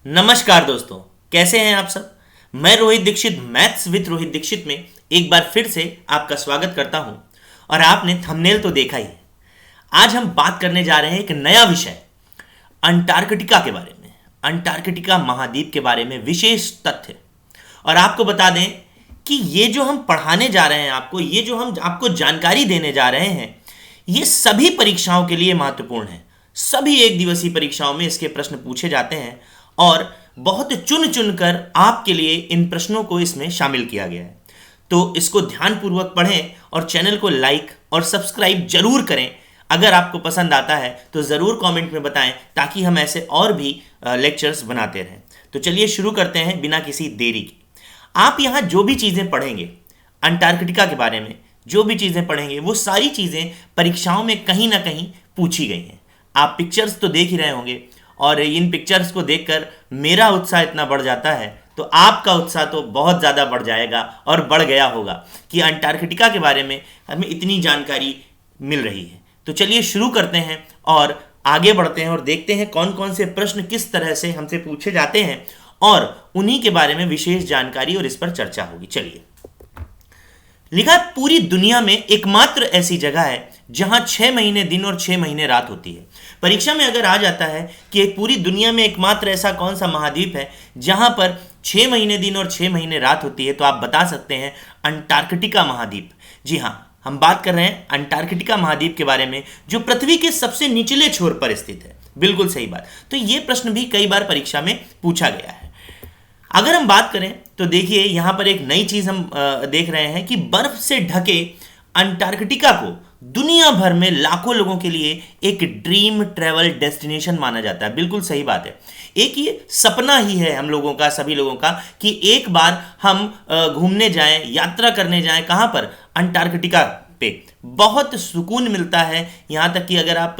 नमस्कार दोस्तों, कैसे हैं आप सब। मैं रोहित दीक्षित मैथ्स विद रोहित दीक्षित में एक बार फिर से आपका स्वागत करता हूं। और आपने थंबनेल तो देखा ही है। आज हम बात करने जा रहे हैं एक नया विषय, अंटार्कटिका के बारे में, अंटार्कटिका महाद्वीप के बारे में विशेष तथ्य। और आपको बता दें कि ये जो हम पढ़ाने जा रहे हैं आपको, ये जो हम आपको जानकारी देने जा रहे हैं, ये सभी परीक्षाओं के लिए महत्वपूर्ण है। सभी एक दिवसीय परीक्षाओं में इसके प्रश्न पूछे जाते हैं और बहुत चुन चुन कर आपके लिए इन प्रश्नों को इसमें शामिल किया गया है। तो इसको ध्यानपूर्वक पढ़ें और चैनल को लाइक और सब्सक्राइब जरूर करें। अगर आपको पसंद आता है तो ज़रूर कमेंट में बताएं, ताकि हम ऐसे और भी लेक्चर्स बनाते रहें। तो चलिए शुरू करते हैं बिना किसी देरी के। आप यहाँ जो भी चीज़ें पढ़ेंगे अंटार्कटिका के बारे में, जो भी चीज़ें पढ़ेंगे वो सारी चीज़ें परीक्षाओं में कहीं ना कहीं पूछी गई हैं। आप पिक्चर्स तो देख ही रहे होंगे और इन पिक्चर्स को देखकर मेरा उत्साह इतना बढ़ जाता है तो आपका उत्साह तो बहुत ज़्यादा बढ़ जाएगा और बढ़ गया होगा कि अंटार्कटिका के बारे में हमें इतनी जानकारी मिल रही है। तो चलिए शुरू करते हैं और आगे बढ़ते हैं और देखते हैं कौन कौन से प्रश्न किस तरह से हमसे पूछे जाते हैं और उन्हीं के बारे में विशेष जानकारी और इस पर चर्चा होगी। चलिए, लिखा है पूरी दुनिया में एकमात्र ऐसी जगह है जहां 6 महीने दिन और 6 महीने रात होती है। परीक्षा में अगर आ जाता है कि पूरी दुनिया में एकमात्र ऐसा कौन सा महाद्वीप है जहां पर 6 महीने दिन और 6 महीने रात होती है, तो आप बता सकते हैं अंटार्कटिका महाद्वीप। जी हाँ, हम बात कर रहे हैं अंटार्कटिका महाद्वीप के बारे में, जो पृथ्वी के सबसे निचले छोर पर स्थित है। बिल्कुल सही बात। तो ये प्रश्न भी कई बार परीक्षा में पूछा गया है। अगर हम बात करें तो देखिए यहाँ पर एक नई चीज हम देख रहे हैं कि बर्फ से ढके अंटार्कटिका को दुनिया भर में लाखों लोगों के लिए एक ड्रीम ट्रैवल डेस्टिनेशन माना जाता है। बिल्कुल सही बात है। एक ये सपना ही है हम लोगों का, सभी लोगों का, कि एक बार हम घूमने जाएं, यात्रा करने जाएं। कहाँ पर? अंटार्कटिका पे। बहुत सुकून मिलता है। यहाँ तक कि अगर आप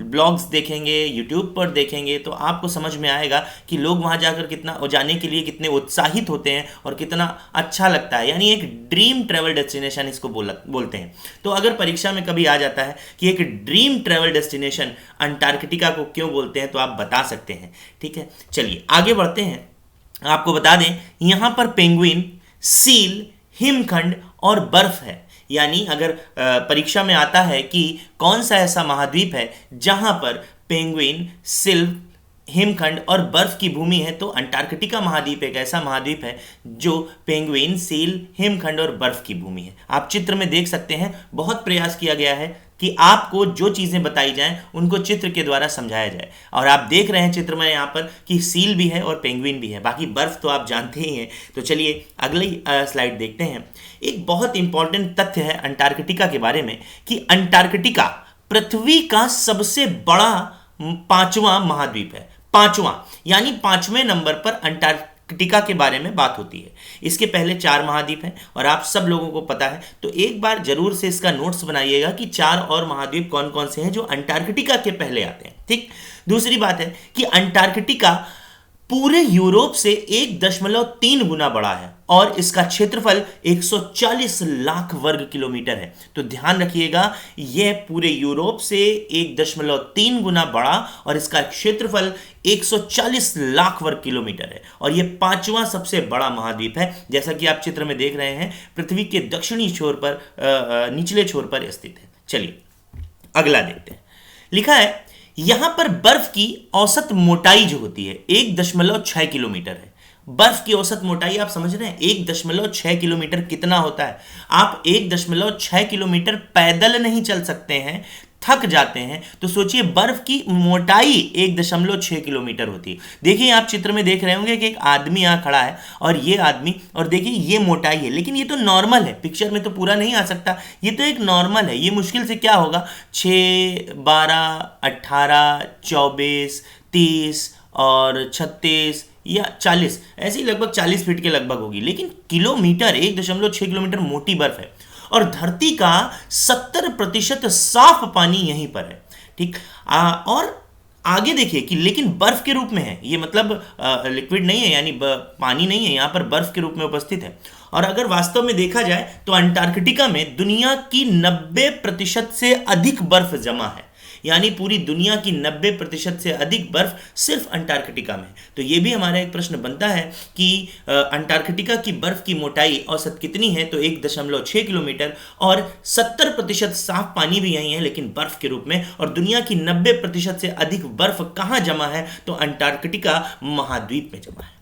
ब्लॉग्स देखेंगे, यूट्यूब पर देखेंगे, तो आपको समझ में आएगा कि लोग वहाँ जाकर कितना जाने के लिए कितने उत्साहित होते हैं और कितना अच्छा लगता है। यानी एक ड्रीम ट्रैवल डेस्टिनेशन इसको बोलते हैं। तो अगर परीक्षा में कभी आ जाता है कि एक ड्रीम ट्रैवल डेस्टिनेशन अंटार्कटिका को क्यों बोलते हैं, तो आप बता सकते हैं। ठीक है, चलिए आगे बढ़ते हैं। आपको बता दें यहाँ पर पेंगुइन, सील, हिमखंड और बर्फ है। यानी अगर परीक्षा में आता है कि कौन सा ऐसा महाद्वीप है जहां पर पेंगुइन, सिल्व, हिमखंड और बर्फ की भूमि है, तो अंटार्कटिका महाद्वीप एक ऐसा महाद्वीप है जो पेंगुइन, सील, हिमखंड और बर्फ की भूमि है। आप चित्र में देख सकते हैं, बहुत प्रयास किया गया है कि आपको जो चीज़ें बताई जाएं उनको चित्र के द्वारा समझाया जाए। और आप देख रहे हैं चित्र में यहाँ पर कि सील भी है और पेंगुइन भी है। बाकी बर्फ तो आप जानते ही हैं। तो चलिए अगली स्लाइड देखते हैं। एक बहुत इंपॉर्टेंट तथ्य है अंटार्कटिका के बारे में कि अंटार्कटिका पृथ्वी का सबसे बड़ा 5वां महाद्वीप है। 5वां, यानी 5वें नंबर पर अंटार्कटिका के बारे में बात होती है। इसके पहले 4 महाद्वीप हैं और आप सब लोगों को पता है। तो एक बार जरूर से इसका नोट्स बनाइएगा कि 4 और महाद्वीप कौन कौन से हैं जो अंटार्कटिका के पहले आते हैं। ठीक। दूसरी बात है कि अंटार्कटिका पूरे यूरोप से 1.3 गुना बड़ा है और इसका क्षेत्रफल 140 लाख वर्ग किलोमीटर है। तो ध्यान रखिएगा, यह पूरे यूरोप से 1.3 गुना बड़ा और इसका क्षेत्रफल 140 लाख वर्ग किलोमीटर है और यह 5वां सबसे बड़ा महाद्वीप है। जैसा कि आप चित्र में देख रहे हैं, पृथ्वी के दक्षिणी छोर पर, निचले छोर पर स्थित है। चलिए अगला देखते हैं। लिखा है यहां पर बर्फ की औसत मोटाई जो होती है 1.6 किलोमीटर है। बर्फ की औसत मोटाई आप समझ रहे हैं, 1.6 किलोमीटर कितना होता है। आप 1.6 किलोमीटर पैदल नहीं चल सकते हैं, थक जाते हैं। तो सोचिए बर्फ की मोटाई 1.6 किलोमीटर होती है। देखिए आप चित्र में देख रहे होंगे कि एक आदमी यहाँ खड़ा है और ये आदमी, और देखिए ये मोटाई है, लेकिन ये तो नॉर्मल है। पिक्चर में तो पूरा नहीं आ सकता, ये तो एक नॉर्मल है। ये मुश्किल से क्या होगा, 6, 12, 18, 24, 30 और 36 या 40, ऐसी लगभग 40 फीट के लगभग होगी। लेकिन किलोमीटर, 1.6 किलोमीटर मोटी बर्फ है और धरती का 70% साफ पानी यहीं पर है। ठीक। और आगे देखिए कि लेकिन बर्फ के रूप में है ये, मतलब लिक्विड नहीं है, यानी पानी नहीं है, यहाँ पर बर्फ के रूप में उपस्थित है। और अगर वास्तव में देखा जाए तो अंटार्कटिका में दुनिया की 90% से अधिक बर्फ जमा है। यानी पूरी दुनिया की 90% से अधिक बर्फ सिर्फ अंटार्कटिका में है। तो ये भी हमारा एक प्रश्न बनता है कि अंटार्कटिका की बर्फ की मोटाई औसत कितनी है, तो 1.6 किलोमीटर, और 70% साफ पानी भी यही है लेकिन बर्फ के रूप में, और दुनिया की 90% से अधिक बर्फ कहां जमा है, तो अंटार्कटिका महाद्वीप में जमा है।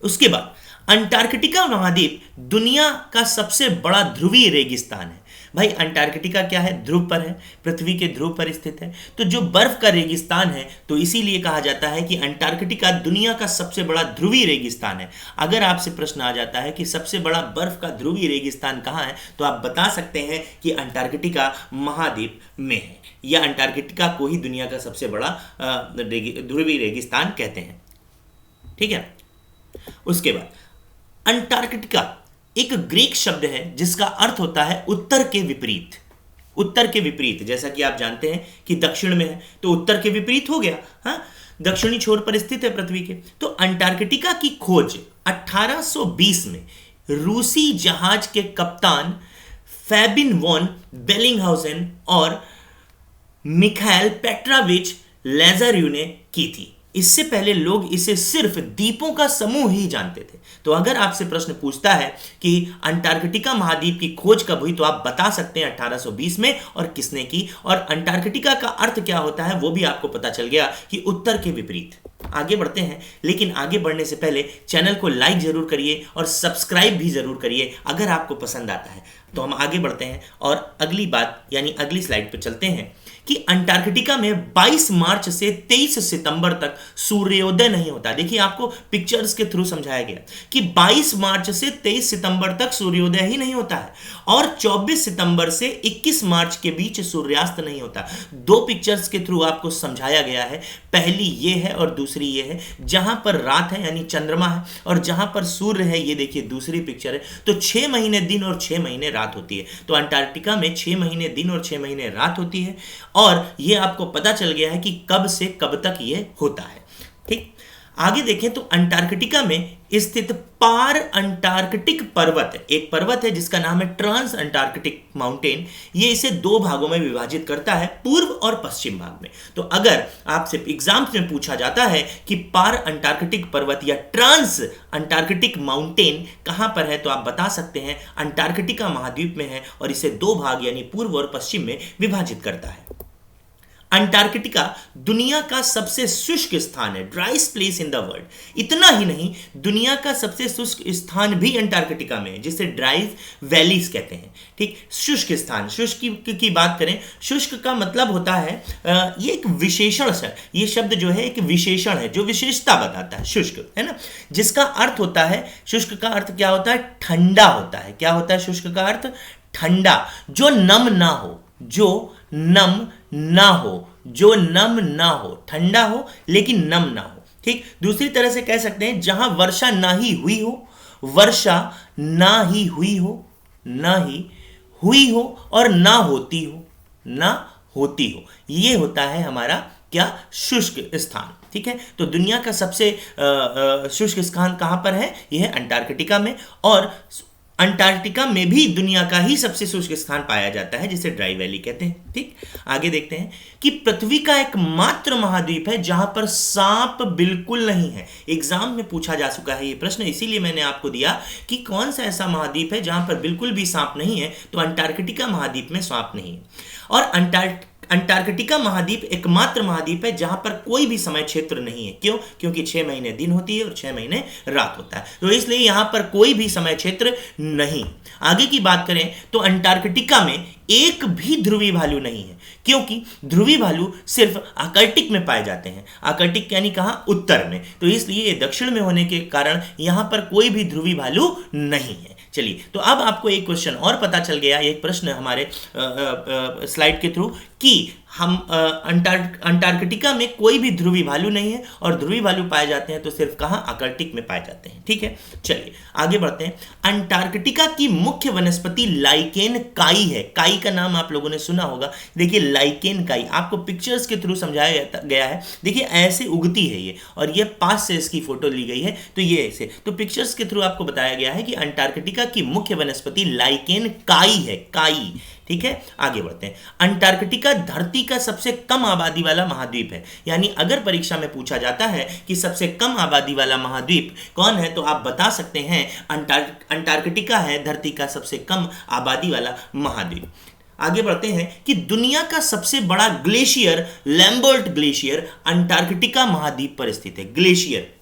उसके बाद अंटार्कटिका महाद्वीप दुनिया का सबसे बड़ा ध्रुवीय रेगिस्तान है। भाई अंटार्कटिका क्या है, ध्रुव पर है, पृथ्वी के ध्रुव पर स्थित है, तो जो बर्फ का रेगिस्तान है, तो इसीलिए कहा जाता है कि अंटार्कटिका दुनिया का सबसे बड़ा ध्रुवीय रेगिस्तान है। अगर आपसे प्रश्न आ जाता है कि सबसे बड़ा बर्फ का ध्रुवीय रेगिस्तान कहाँ है, तो आप बता सकते हैं कि अंटार्कटिका महाद्वीप में है, या अंटार्कटिका को ही दुनिया का सबसे बड़ा ध्रुवीय रेगिस्तान कहते हैं। ठीक है। उसके बाद अंटार्कटिका एक ग्रीक शब्द है जिसका अर्थ होता है उत्तर के विपरीत। उत्तर के विपरीत, जैसा कि आप जानते हैं कि दक्षिण में है तो उत्तर के विपरीत हो गया। हाँ, दक्षिणी छोर पर स्थित है पृथ्वी के। तो अंटार्कटिका की खोज 1820 में रूसी जहाज के कप्तान फैबिन वॉन बेलिंगहाउसेन और मिखाइल पेट्रोविच लाज़ारू ने की थी। इससे पहले लोग इसे सिर्फ द्वीपों का समूह ही जानते थे। तो अगर आपसे प्रश्न पूछता है कि अंटार्कटिका महाद्वीप की खोज कब हुई, तो आप बता सकते हैं 1820 में, और किसने की, और अंटार्कटिका का अर्थ क्या होता है वो भी आपको पता चल गया कि उत्तर के विपरीत। आगे बढ़ते हैं, लेकिन आगे बढ़ने से पहले चैनल को लाइक जरूर करिए और सब्सक्राइब भी जरूर करिए अगर आपको पसंद आता है। तो हम आगे बढ़ते हैं और अगली बात यानी अगली स्लाइड पर चलते हैं कि अंटार्कटिका में 22 मार्च से 23 सितंबर तक सूर्योदय नहीं होता। देखिए आपको पिक्चर्स के थ्रू समझाया गया कि 22 मार्च से 23 सितंबर तक सूर्योदय ही नहीं होता है, और 24 सितंबर से 21 मार्च के बीच सूर्यास्त नहीं होता। दो पिक्चर्स के थ्रू आपको समझाया गया है। पहली ये है और दूसरी ये है। जहां पर रात है यानी चंद्रमा है, और जहां पर सूर्य है, ये देखिए दूसरी पिक्चर है। तो 6 महीने दिन और 6 महीने रात होती है। तो अंटार्कटिका में 6 महीने दिन और 6 महीने रात होती है, और यह आपको पता चल गया है कि कब से कब तक यह होता है। ठीक, आगे देखें तो अंटार्कटिका में स्थित पार अंटार्कटिक पर्वत, एक पर्वत है जिसका नाम है ट्रांस अंटार्कटिक माउंटेन। ये इसे दो भागों में विभाजित करता है, पूर्व और पश्चिम भाग में। तो अगर आपसे एग्जाम्स में पूछा जाता है कि पार अंटार्कटिक पर्वत या ट्रांस अंटार्कटिक माउंटेन कहां पर है, तो आप बता सकते हैं अंटार्कटिका महाद्वीप में है, और इसे दो भाग यानी पूर्व और पश्चिम में विभाजित करता है। अंटार्कटिका दुनिया का सबसे शुष्क स्थान है, driest place in the world. इतना ही नहीं, दुनिया का सबसे शुष्क स्थान भी अंटार्कटिका में है, जिसे ड्राई वैलीज कहते हैं। ठीक, शुष्क स्थान, शुष्क की बात करें, शुष्क का मतलब होता है ये एक विशेषण है। ये शब्द जो है एक विशेषण है जो विशेषता बताता है, शुष्क है ना, जिसका अर्थ होता है, शुष्क का अर्थ क्या होता है, ठंडा होता है। क्या होता है शुष्क का अर्थ, ठंडा, जो नम ना हो, जो नम ना हो, जो नम ना हो, ठंडा हो लेकिन नम ना हो। ठीक, दूसरी तरह से कह सकते हैं जहां वर्षा ना ही हुई हो, वर्षा ना ही हुई हो, ना ही हुई हो, और ना होती हो, ना होती हो, ये होता है हमारा क्या, शुष्क स्थान। ठीक है, तो दुनिया का सबसे शुष्क स्थान कहां पर है, यह है अंटार्कटिका में, और अंटार्कटिका में भी दुनिया का ही सबसे शुष्क स्थान पाया जाता है जिसे ड्राई वैली कहते हैं। ठीक, आगे देखते हैं कि पृथ्वी का एकमात्र महाद्वीप है जहां पर सांप बिल्कुल नहीं है। एग्जाम में पूछा जा चुका है ये प्रश्न, इसीलिए मैंने आपको दिया कि कौन सा ऐसा महाद्वीप है जहां पर बिल्कुल भी सांप नहीं है, तो अंटार्कटिका महाद्वीप में सांप नहीं है। और अंटार्कटिका महाद्वीप एकमात्र महाद्वीप है जहां पर कोई भी समय क्षेत्र नहीं है। क्यों? क्योंकि 6 महीने दिन होती है और 6 महीने रात होता है, तो इसलिए यहां पर कोई भी समय क्षेत्र नहीं। आगे की बात करें तो अंटार्कटिका में एक भी ध्रुवीय भालू नहीं है, क्योंकि ध्रुवीय भालू सिर्फ आर्कटिक में पाए जाते हैं। आर्कटिक यानी कहां, उत्तर में, तो इसलिए ये दक्षिण में होने के कारण यहां पर कोई भी ध्रुवीय भालू नहीं है। चलिए, तो अब आपको एक क्वेश्चन और पता चल गया, एक प्रश्न हमारे स्लाइड के थ्रू कि हम अंटार्कटिका में कोई भी ध्रुवीय भालू नहीं है, और ध्रुवीय भालू पाए जाते हैं तो सिर्फ कहां, आर्कटिक में पाए जाते हैं। ठीक है, चलिए आगे बढ़ते हैं। अंटार्कटिका की मुख्य वनस्पति लाइकेन काई है। काई का नाम आप लोगों ने सुना होगा। देखिए लाइकेन काई आपको पिक्चर्स के थ्रू समझाया गया है। देखिए ऐसे उगती है ये, और ये पास से इसकी फोटो ली गई है, तो ये ऐसे, तो पिक्चर्स के थ्रू आपको बताया गया है कि अंटार्कटिका की मुख्य वनस्पति लाइकेन काई है, काई। ठीक है, आगे बढ़ते हैं। अंटार्कटिका धरती का सबसे कम आबादी वाला महाद्वीप है। यानी अगर परीक्षा में पूछा जाता है कि सबसे कम आबादी वाला महाद्वीप कौन है, तो आप बता सकते हैं अंटार्कटिका है धरती का सबसे कम आबादी वाला महाद्वीप। आगे बढ़ते हैं कि दुनिया का सबसे बड़ा ग्लेशियर लैम्बर्ट ग्लेशियर अंटार्कटिका महाद्वीप पर स्थित है। ग्लेशियर,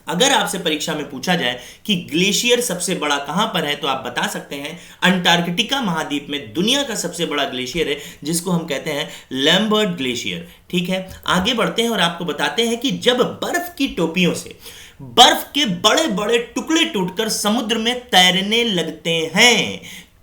अगर आपसे परीक्षा में पूछा जाए कि ग्लेशियर सबसे बड़ा कहां पर है, तो आप बता सकते हैं अंटार्कटिका महाद्वीप में दुनिया का सबसे बड़ा ग्लेशियर है, जिसको हम कहते हैं लैम्बर्ट ग्लेशियर। ठीक है, आगे बढ़ते हैं और आपको बताते हैं कि जब बर्फ की टोपियों से बर्फ के बड़े बड़े टुकड़े टूटकर समुद्र में तैरने लगते हैं,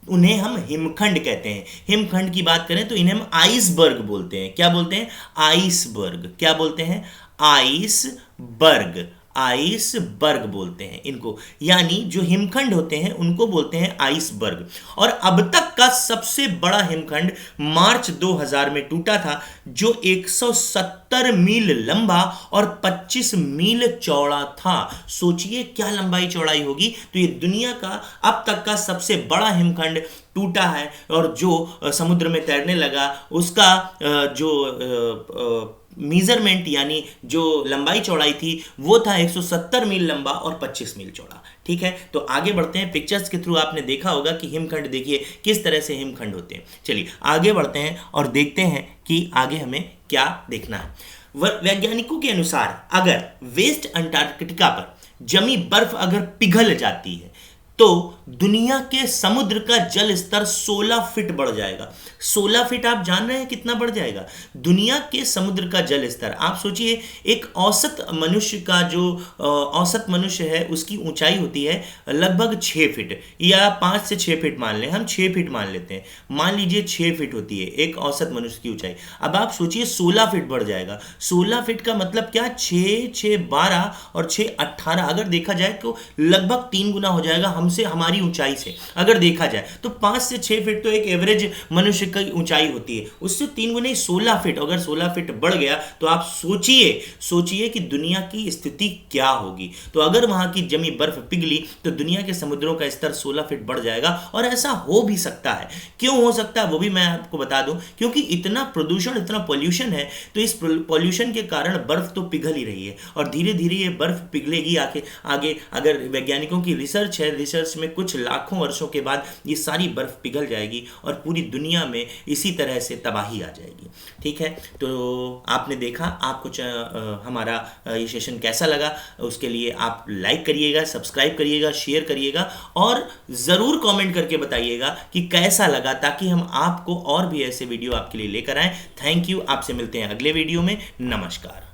उन्हें हम हिमखंड कहते हैं। हिमखंड की बात करें तो इन्हें हम आइसबर्ग बोलते हैं। क्या बोलते हैं? आइसबर्ग। क्या बोलते हैं? आइसबर्ग। आइसबर्ग बोलते हैं इनको, यानी जो हिमखंड होते हैं उनको बोलते हैं आइसबर्ग। और अब तक का सबसे बड़ा हिमखंड मार्च 2000 में टूटा था, जो 170 मील लंबा और 25 मील चौड़ा था। सोचिए क्या लंबाई चौड़ाई होगी। तो ये दुनिया का अब तक का सबसे बड़ा हिमखंड टूटा है, और जो समुद्र में तैरने लगा उसका जो मेजरमेंट यानी जो लंबाई चौड़ाई थी वो था 170 मील लंबा और 25 मील चौड़ा। ठीक है, तो आगे बढ़ते हैं। पिक्चर्स के थ्रू आपने देखा होगा कि हिमखंड देखिए किस तरह से हिमखंड होते हैं। चलिए आगे बढ़ते हैं और देखते हैं कि आगे हमें क्या देखना है। वैज्ञानिकों के अनुसार अगर वेस्ट अंटार्कटिका पर जमी बर्फ अगर पिघल जाती है तो दुनिया के समुद्र का जल स्तर 16 फीट बढ़ जाएगा। 16 फीट आप जान रहे हैं कितना बढ़ जाएगा? दुनिया के समुद्र का जल स्तर, आप सोचिए एक औसत मनुष्य का जो औसत मनुष्य है उसकी ऊंचाई होती है लगभग 6 फीट या 5 से 6 फीट मान लें, हम 6 फीट मान लेते हैं। मान लीजिए 6 फीट होती है एक औसत मनुष्य की ऊंचाई। अब आप सोचिए 16 फीट बढ़ जाएगा। 16 फीट का मतलब क्या? 6 6 12 और 6 18, अगर देखा जाए तो लगभग 3 गुना हो जाएगा हमसे, हमारी ऊंचाई से अगर देखा जाए तो 5 से 6 फीट तो एक एवरेज मनुष्य की ऊंचाई होती है, उससे 3 गुना 16 फीट। अगर 16 फीट बढ़ गया तो आप सोचिए कि दुनिया की स्थिति क्या होगी। तो अगर वहां की जमी बर्फ पिघली तो दुनिया के समुद्रों का स्तर 16 फीट बढ़ जाएगा। और ऐसा हो भी सकता है। क्यों हो सकता है वो भी मैं आपको बता दूं, क्योंकि इतना प्रदूषण, इतना पॉल्यूशन है, तो इस पॉल्यूशन के कारण बर्फ तो पिघल ही रही है और धीरे धीरे ये बर्फ पिघलेगी आगे। अगर वैज्ञानिकों की रिसर्च है, रिसर्च में कुछ लाखों वर्षों के बाद ये सारी बर्फ पिघल जाएगी और पूरी दुनिया में इसी तरह से तबाही आ जाएगी। ठीक है, तो आपने देखा, आपको हमारा ये सेशन कैसा लगा उसके लिए आप लाइक करिएगा, सब्सक्राइब करिएगा, शेयर करिएगा और ज़रूर कमेंट करके बताइएगा कि कैसा लगा, ताकि हम आपको और भी ऐसे वीडियो आपके लिए लेकर आएँ। थैंक यू, आपसे मिलते हैं अगले वीडियो में। नमस्कार।